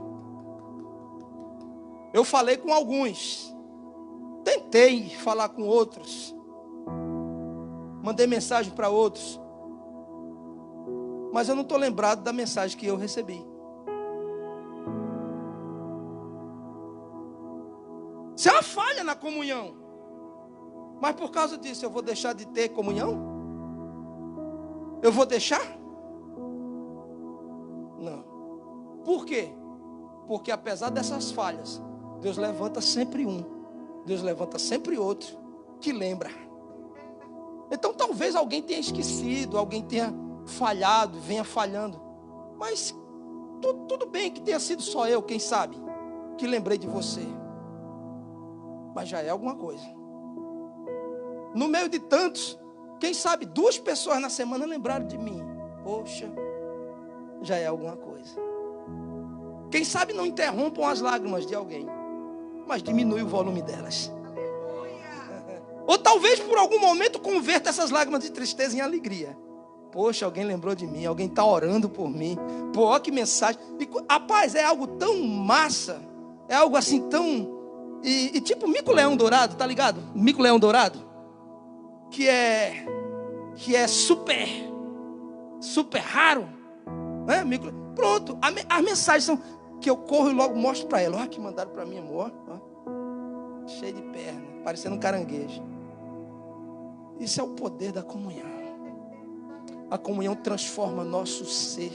Eu falei com alguns. Tentei falar com outros. Mandei mensagem para outros. Mas eu não estou lembrado da mensagem que eu recebi. Isso é uma falha na comunhão. Mas por causa disso eu vou deixar de ter comunhão? Eu vou deixar? Não. Por quê? Porque apesar dessas falhas, Deus levanta sempre um. Deus levanta sempre outro que lembra. Então talvez alguém tenha esquecido, alguém tenha falhado, venha falhando. Mas tudo bem que tenha sido só eu, quem sabe, que lembrei de você. Mas já é alguma coisa. No meio de tantos, quem sabe 2 pessoas na semana lembraram de mim. Poxa, já é alguma coisa. Quem sabe não interrompam as lágrimas de alguém, mas diminui o volume delas. Ou talvez por algum momento converta essas lágrimas de tristeza em alegria. Poxa, alguém lembrou de mim, alguém está orando por mim. Pô, olha que mensagem. E, rapaz, é algo tão massa. É algo assim tão... E tipo mico-leão dourado, tá ligado? Mico-leão dourado. Que é super raro. Né? Pronto, as mensagens são... Que eu corro e logo mostro para ela. Olha que mandaram para mim, amor. Ó. Cheio de perna, parecendo um caranguejo. Isso é o poder da comunhão. A comunhão transforma nosso ser.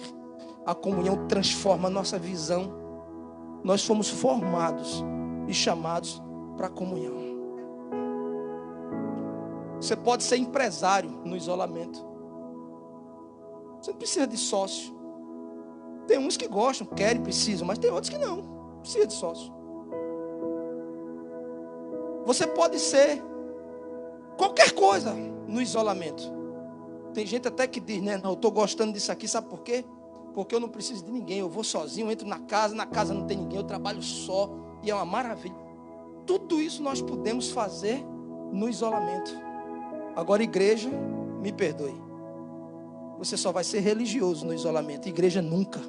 A comunhão transforma nossa visão. Nós fomos formados e chamados para a comunhão. Você pode ser empresário no isolamento. Você não precisa de sócio. Tem uns que gostam, querem, precisam, mas tem outros que não precisa de sócio. Você pode ser qualquer coisa no isolamento. Tem gente até que diz, né? Não, eu estou gostando disso aqui, sabe por quê? Porque eu não preciso de ninguém, eu vou sozinho, eu entro na casa não tem ninguém, eu trabalho só, e é uma maravilha. Tudo isso nós podemos fazer no isolamento. Agora, igreja, me perdoe. Você só vai ser religioso no isolamento, igreja nunca.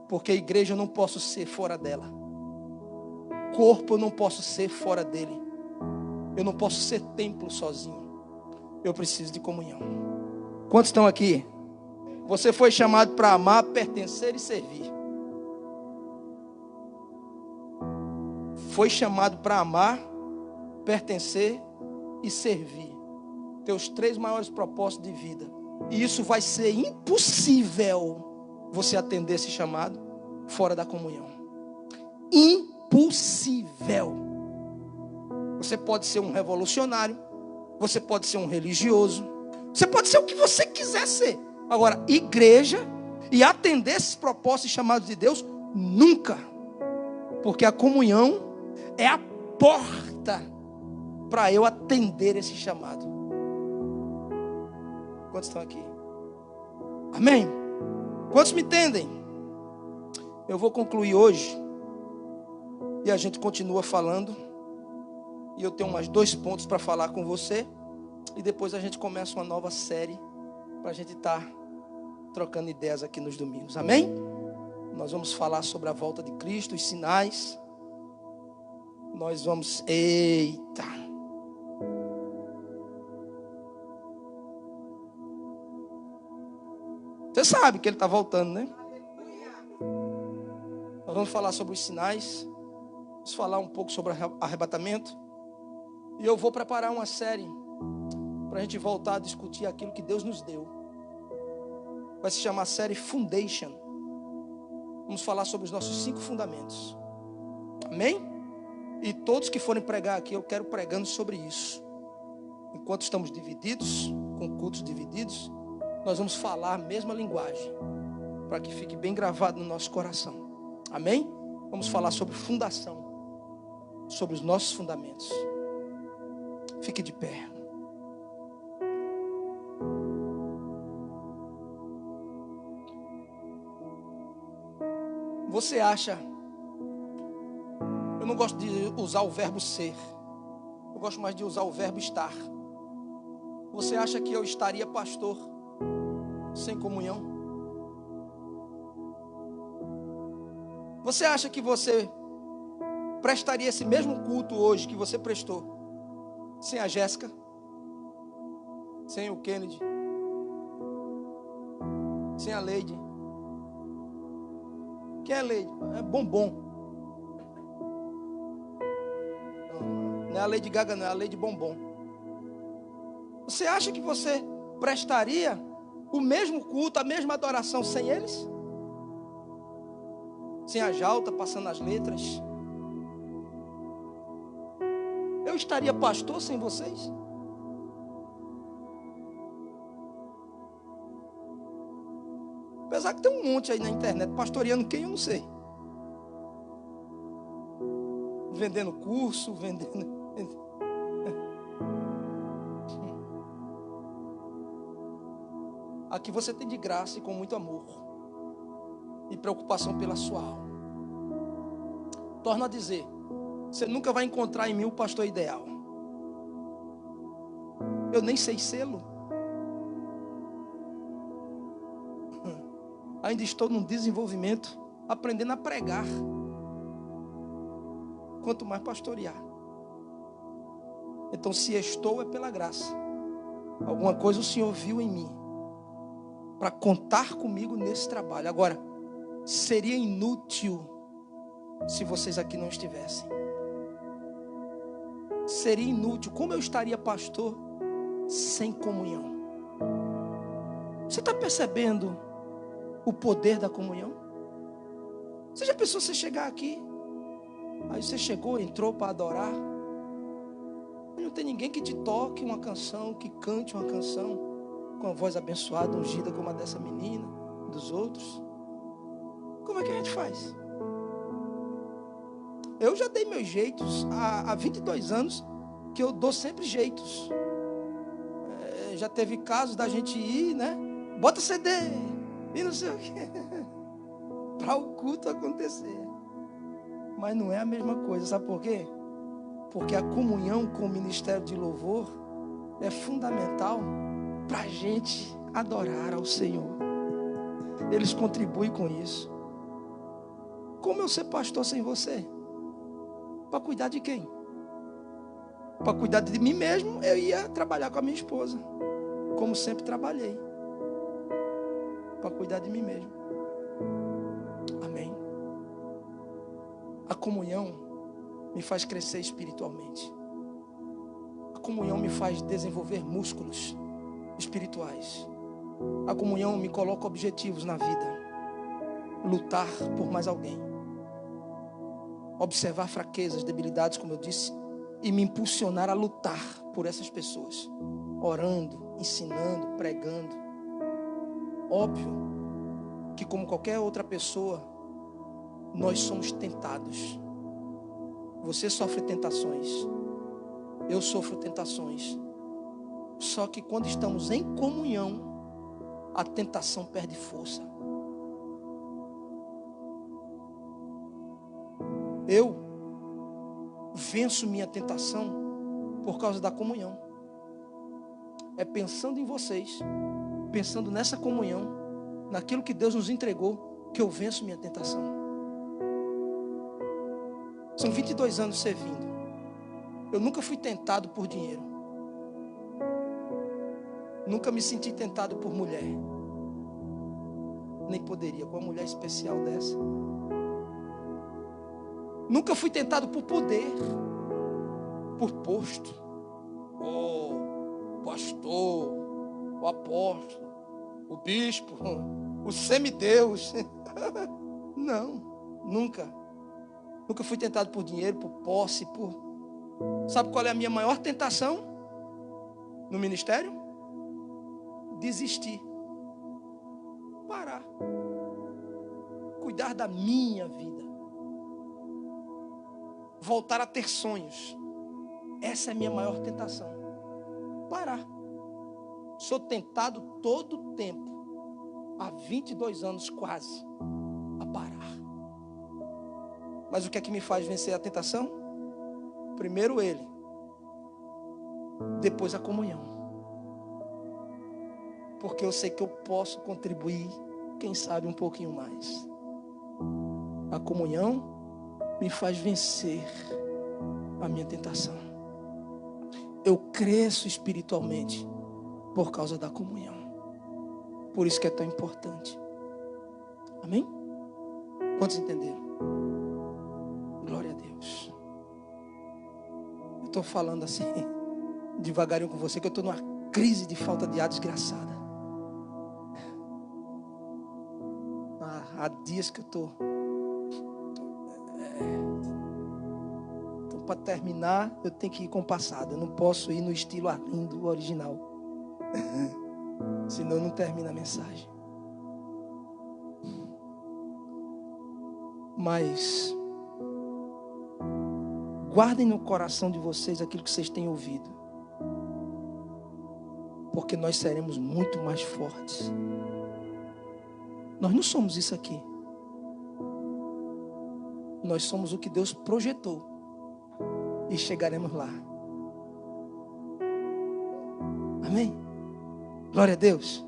Porque igreja eu não posso ser fora dela. Corpo eu não posso ser fora dele. Eu não posso ser templo sozinho. Eu preciso de comunhão. Quantos estão aqui? Você foi chamado para amar, pertencer e servir. Foi chamado para amar, pertencer e servir. Teus 3 maiores propósitos de vida. E isso vai ser impossível você atender esse chamado fora da comunhão. Impossível. Você pode ser um revolucionário. Você pode ser um religioso. Você pode ser o que você quiser ser. Agora, igreja e atender esses propósitos e chamados de Deus, nunca. Porque a comunhão é a porta para eu atender esse chamado. Quantos estão aqui? Amém? Quantos me entendem? Eu vou concluir hoje. E a gente continua falando. E eu tenho mais 2 pontos para falar com você. E depois a gente começa uma nova série. Para a gente estar trocando ideias aqui nos domingos. Amém? Nós vamos falar sobre a volta de Cristo, os sinais. Nós vamos... Eita! Você sabe que ele está voltando, né? Nós vamos falar sobre os sinais. Vamos falar um pouco sobre arrebatamento. E eu vou preparar uma série para a gente voltar a discutir aquilo que Deus nos deu. Vai se chamar série Foundation. Vamos falar sobre os nossos 5 fundamentos. Amém? E todos que forem pregar aqui, eu quero pregando sobre isso. Enquanto estamos divididos, com cultos divididos, nós vamos falar a mesma linguagem, para que fique bem gravado no nosso coração. Amém? Vamos falar sobre fundação, sobre os nossos fundamentos. Fique de pé. Você acha... Eu não gosto de usar o verbo ser. Eu gosto mais de usar o verbo estar. Você acha que eu estaria pastor sem comunhão? Você acha que você prestaria esse mesmo culto hoje que você prestou sem a Jéssica? Sem o Kennedy? Sem a Leide? Quem é Leide? É Bombom. Não é a Lady Gaga, não, é a Lady Bombom. Você acha que você prestaria o mesmo culto, a mesma adoração sem eles? Sem a Jalta passando as letras? Eu estaria pastor sem vocês? Apesar que tem um monte aí na internet, pastoreando quem eu não sei. Vendendo curso, vendendo... Aqui você tem de graça e com muito amor. E preocupação pela sua alma. Torno a dizer, você nunca vai encontrar em mim o pastor ideal. Eu nem sei sê-lo. Ainda estou num desenvolvimento, aprendendo a pregar. Quanto mais pastorear. Então, se estou, é pela graça. Alguma coisa o Senhor viu em mim para contar comigo nesse trabalho. Agora, seria inútil se vocês aqui não estivessem. Seria inútil. Como eu estaria pastor sem comunhão? Você está percebendo o poder da comunhão? Você já pensou você chegar aqui? Aí você chegou, entrou para adorar. Não tem ninguém que te toque uma canção, que cante uma canção com a voz abençoada, ungida como a dessa menina, dos outros. Como é que a gente faz? Eu já dei meus jeitos há 22 anos, que eu dou sempre jeitos. Já teve casos da gente ir, né? Bota CD e não sei o quê, para o culto acontecer. Mas não é a mesma coisa, sabe por quê? Porque a comunhão com o ministério de louvor é fundamental para a gente adorar ao Senhor. Eles contribuem com isso. Como eu ser pastor sem você? Para cuidar de quem? Para cuidar de mim mesmo, eu ia trabalhar com a minha esposa, como sempre trabalhei, para cuidar de mim mesmo. Amém. A comunhão me faz crescer espiritualmente. A comunhão me faz desenvolver músculos espirituais. A comunhão me coloca objetivos na vida. Lutar por mais alguém. Observar fraquezas, debilidades, como eu disse, e me impulsionar a lutar por essas pessoas. Orando, ensinando, pregando. Óbvio que, como qualquer outra pessoa, nós somos tentados. Você sofre tentações. Eu sofro tentações. Só que quando estamos em comunhão, a tentação perde força. Eu venço minha tentação por causa da comunhão. É pensando em vocês, pensando nessa comunhão, naquilo que Deus nos entregou, que eu venço minha tentação. São 22 anos servindo. Eu nunca fui tentado por dinheiro. Nunca me senti tentado por mulher. Nem poderia, com uma mulher especial dessa. Nunca fui tentado por poder, por posto, o pastor, o apóstolo, o bispo, o semideus. Não, nunca. Nunca fui tentado por dinheiro, por posse, por... Sabe qual é a minha maior tentação no ministério? Desistir. Parar. Cuidar da minha vida. Voltar a ter sonhos. Essa é a minha maior tentação. Parar. Sou tentado todo o tempo, há 22 anos quase, a parar. Mas o que é que me faz vencer a tentação? Primeiro Ele, depois a comunhão. Porque eu sei que eu posso contribuir, quem sabe um pouquinho mais. A comunhão me faz vencer a minha tentação. Eu cresço espiritualmente por causa da comunhão. Por isso que é tão importante. Amém? Quantos entenderam? Glória a Deus. Eu estou falando assim, devagarinho com você, que eu estou numa crise de falta de ar desgraçada. Há dias que eu estou... Então, para terminar, eu tenho que ir compassado. Eu não posso ir no estilo Arlindo, original. Senão não termina a mensagem. Mas guardem no coração de vocês aquilo que vocês têm ouvido. Porque nós seremos muito mais fortes. Nós não somos isso aqui. Nós somos o que Deus projetou. E chegaremos lá. Amém? Glória a Deus.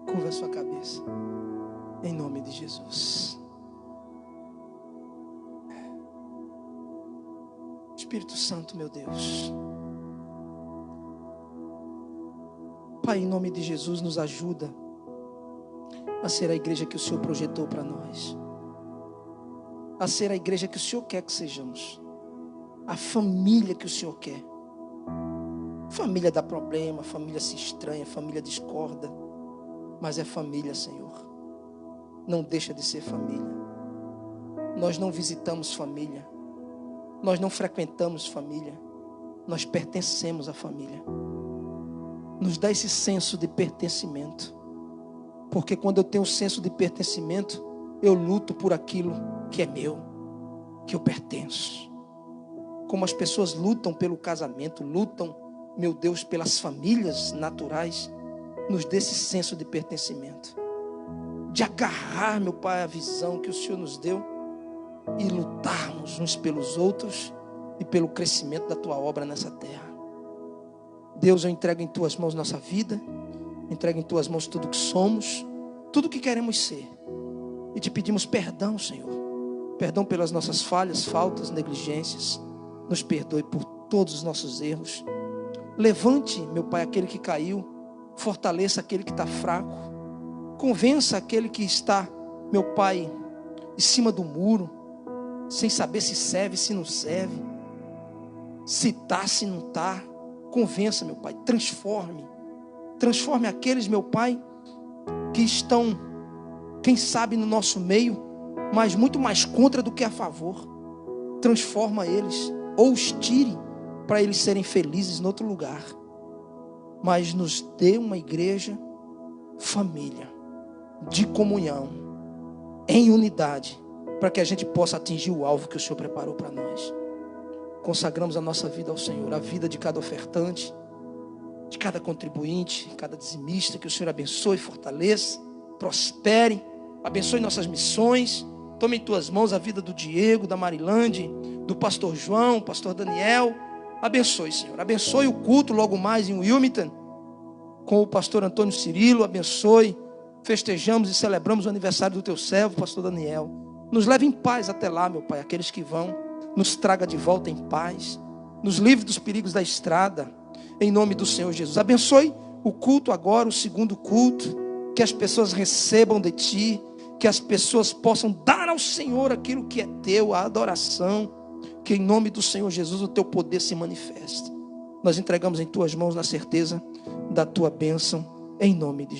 Curva a sua cabeça. Em nome de Jesus. Espírito Santo, meu Deus. Pai, em nome de Jesus, nos ajuda a ser a igreja que o Senhor projetou para nós. A ser a igreja que o Senhor quer que sejamos. A família que o Senhor quer. Família dá problema, família se estranha, família discorda. mas é família, Senhor. Não deixa de ser família. Nós não visitamos família, nós não frequentamos família, nós pertencemos à família. Nos dá esse senso de pertencimento, porque quando eu tenho um senso de pertencimento, eu luto por aquilo que é meu, que eu pertenço. Como as pessoas lutam pelo casamento, lutam, meu Deus, pelas famílias naturais, nos dê esse senso de pertencimento, de agarrar, meu Pai, a visão que o Senhor nos deu e lutarmos uns pelos outros e pelo crescimento da Tua obra nessa terra. Deus, eu entrego em Tuas mãos nossa vida, entrego em Tuas mãos tudo que somos, tudo que queremos ser, e Te pedimos perdão, Senhor, perdão pelas nossas falhas, faltas, negligências. Nos perdoe por todos os nossos erros. Levante, meu Pai, aquele que caiu, fortaleça aquele que está fraco, convença aquele que está, meu Pai, em cima do muro, sem saber se serve, se não serve, se está, se não está. Convença, meu Pai, transforme aqueles, meu Pai, que estão, quem sabe, no nosso meio, mas muito mais contra do que a favor. Transforma eles, ou os tire, para eles serem felizes em outro lugar. Mas nos dê uma igreja, família, de comunhão, em unidade, para que a gente possa atingir o alvo que o Senhor preparou para nós. Consagramos a nossa vida ao Senhor, a vida de cada ofertante, de cada contribuinte, cada dizimista, que o Senhor abençoe, fortaleça, prospere, abençoe nossas missões. Tome em Tuas mãos a vida do Diego, da Marilande, do pastor João, pastor Daniel. Abençoe, Senhor. Abençoe o culto logo mais em Wilmington, com o pastor Antônio Cirilo. Abençoe. Festejamos e celebramos o aniversário do Teu servo, pastor Daniel. Nos leve em paz até lá, meu Pai. Aqueles que vão, nos traga de volta em paz. Nos livre dos perigos da estrada, em nome do Senhor Jesus. Abençoe o culto agora, o segundo culto. Que as pessoas recebam de Ti, que as pessoas possam dar ao Senhor aquilo que é Teu, a adoração. Que em nome do Senhor Jesus o Teu poder se manifeste. Nós entregamos em Tuas mãos na certeza da Tua bênção, em nome de Jesus.